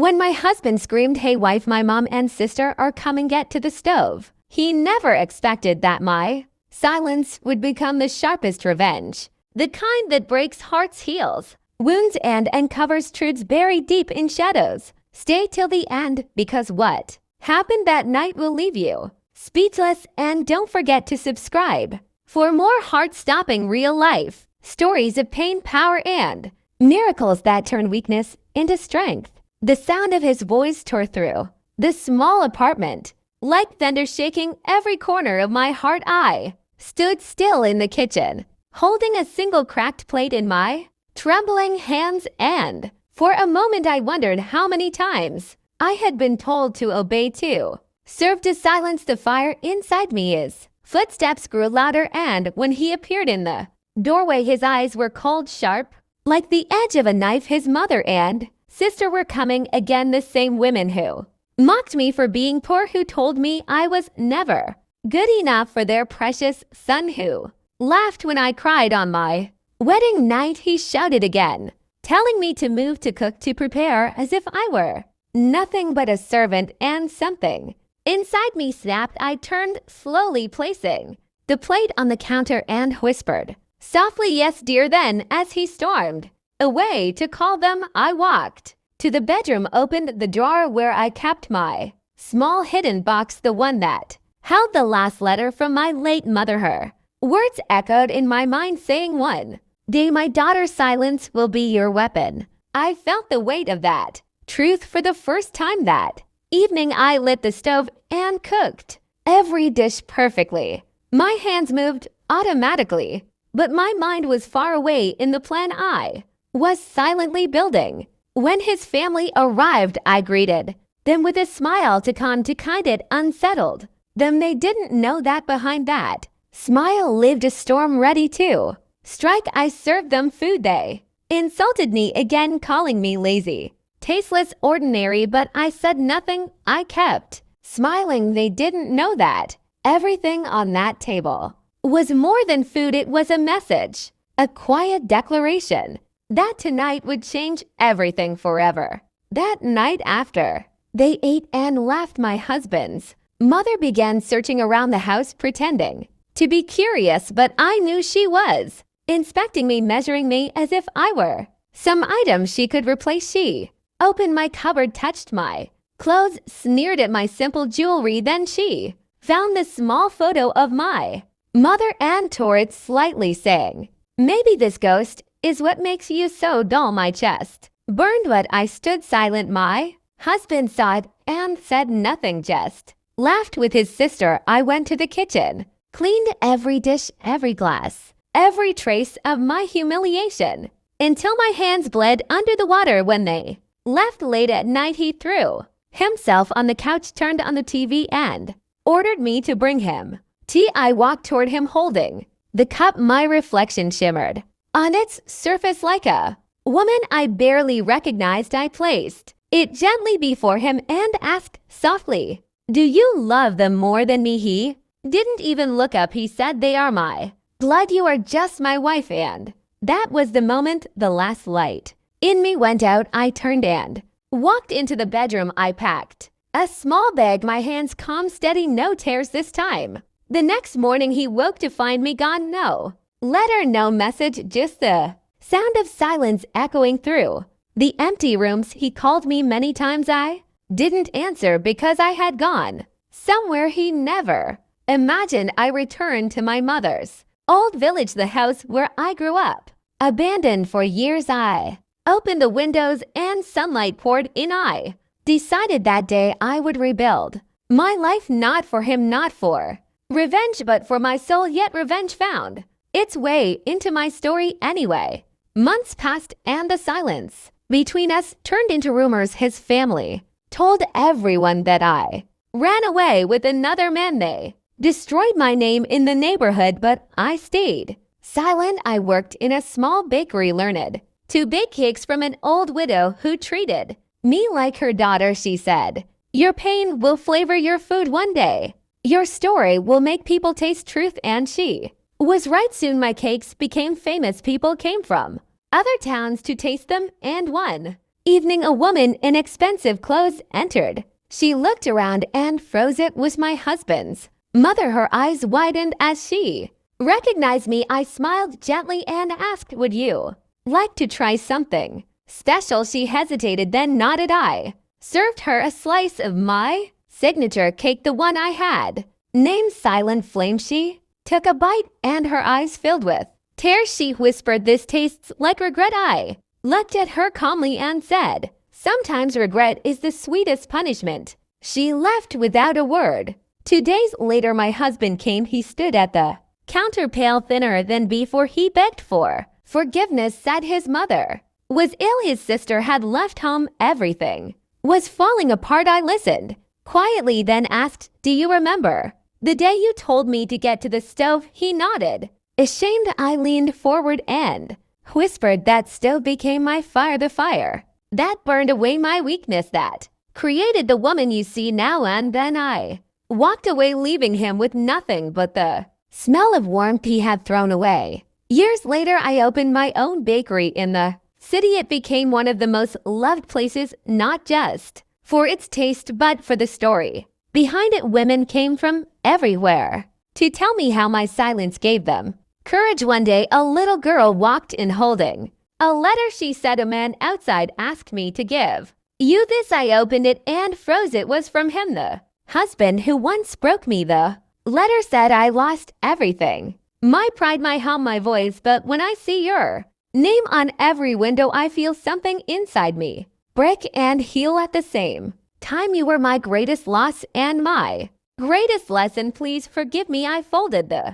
When my husband screamed, "Hey wife, my mom and sister are coming, get to the stove," he never expected that my silence would become the sharpest revenge. The kind that breaks hearts, heals wounds, and uncovers truths buried deep in shadows. Stay till the end, because what happened that night will leave you speechless. And don't forget to subscribe for more heart-stopping real life stories of pain, power, and miracles that turn weakness into strength. The sound of his voice tore through the small apartment like thunder, shaking every corner of my heart. I stood still in the kitchen, holding a single cracked plate in my trembling hands, and for a moment I wondered how many times I had been told to obey, to serve, to silence the fire inside me. His footsteps grew louder, and when he appeared in the doorway, his eyes were cold, sharp, like the edge of a knife. His mother and sister were coming again, the same women who mocked me for being poor, who told me I was never good enough for their precious son, who laughed when I cried on my wedding night. He shouted again, telling me to move, to cook, to prepare, as if I were nothing but a servant. And something inside me snapped. I turned slowly, placing the plate on the counter, and whispered softly, "Yes, dear." Then, as he stormed away to call them, I walked to the bedroom, opened the drawer where I kept my small hidden box, the one that held the last letter from my late mother. Her words echoed in my mind, saying, "One day, my daughter's silence will be your weapon." I felt the weight of that truth for the first time that evening. I lit the stove and cooked every dish perfectly. My hands moved automatically, but my mind was far away in the plan I was silently building. When his family arrived, I greeted them with a smile, to kind it unsettled them. They didn't know that behind that smile lived a storm ready to strike. I served them food. They insulted me again, calling me lazy, tasteless, ordinary, but I said nothing. I kept smiling. They didn't know that everything on that table was more than food. It was a message, a quiet declaration that tonight would change everything forever. That night, after they ate and left, my husband's mother began searching around the house, pretending to be curious, but I knew she was inspecting me, measuring me as if I were some item she could replace. She opened my cupboard, touched my clothes, sneered at my simple jewelry. Then she found the small photo of my mother and tore it slightly, saying, "Maybe this ghost is what makes you so dull." My chest burned, but I stood silent. My husband saw it and said nothing, just laughed with his sister. I went to the kitchen, cleaned every dish, every glass, every trace of my humiliation, until my hands bled under the water. When they left late at night, he threw himself on the couch, turned on the TV, and ordered me to bring him tea. I walked toward him, holding the cup. My reflection shimmered on its surface like a woman I barely recognized. I placed it gently before him and asked softly, "Do you love them more than me?" He didn't even look up. He said, "They are my blood. You are just my wife." And that was the moment the last light in me went out. I turned and walked into the bedroom. I packed a small bag, my hands calm, steady, no tears this time. The next morning he woke to find me gone. No letter, no message, just the sound of silence echoing through the empty rooms. He called me many times. I didn't answer because I had gone somewhere he never imagined. I returned to my mother's old village, the house where I grew up, abandoned for years. I opened the windows and sunlight poured in. I decided that day I would rebuild my life, not for him, not for revenge, but for my soul. Yet revenge found its way into my story anyway. Months passed, and the silence between us turned into rumors. His family told everyone that I ran away with another man. They destroyed my name in the neighborhood, but I stayed silent. I worked in a small bakery, learned to bake cakes from an old widow who treated me like her daughter. She said, "Your pain will flavor your food one day. Your story will make people taste truth." And she was right. Soon my cakes became famous. People came from other towns to taste them, and one Evening, a woman in expensive clothes entered. She looked around and froze. It was my husband's mother. Her eyes widened as she recognized me. I smiled gently and asked, "Would you like to try something special?" She hesitated, then nodded. I served her a slice of my signature cake, the one I had named Silent Flame. She took a bite and her eyes filled with tears. She whispered, "This tastes like regret." I looked at her calmly and said, "Sometimes regret is the sweetest punishment." She left without a word. 2 days later, my husband came. He stood at the counter, pale, thinner than before. He begged for forgiveness, said his mother was ill. His sister had left home. Everything was falling apart. I listened quietly, then asked, "Do you remember the day you told me to get to the stove?" He nodded. Ashamed, I leaned forward and whispered, "That stove became my fire, the fire that burned away my weakness, that created the woman you see now." And then I walked away, leaving him with nothing but the smell of warmth he had thrown away. Years later, I opened my own bakery in the city. It became one of the most loved places, not just for its taste, but for the story behind it. Women came from everywhere to tell me how my silence gave them courage. One day, a little girl walked in holding a letter. She said, "A man outside asked me to give you this." I opened it and froze. It was from him, the husband who once broke me. The letter said I lost everything: my pride, my home, my voice. But when I see your name on every window, I feel something inside me break and heal at the same time. You were my greatest loss and my greatest lesson. Please forgive me." I folded the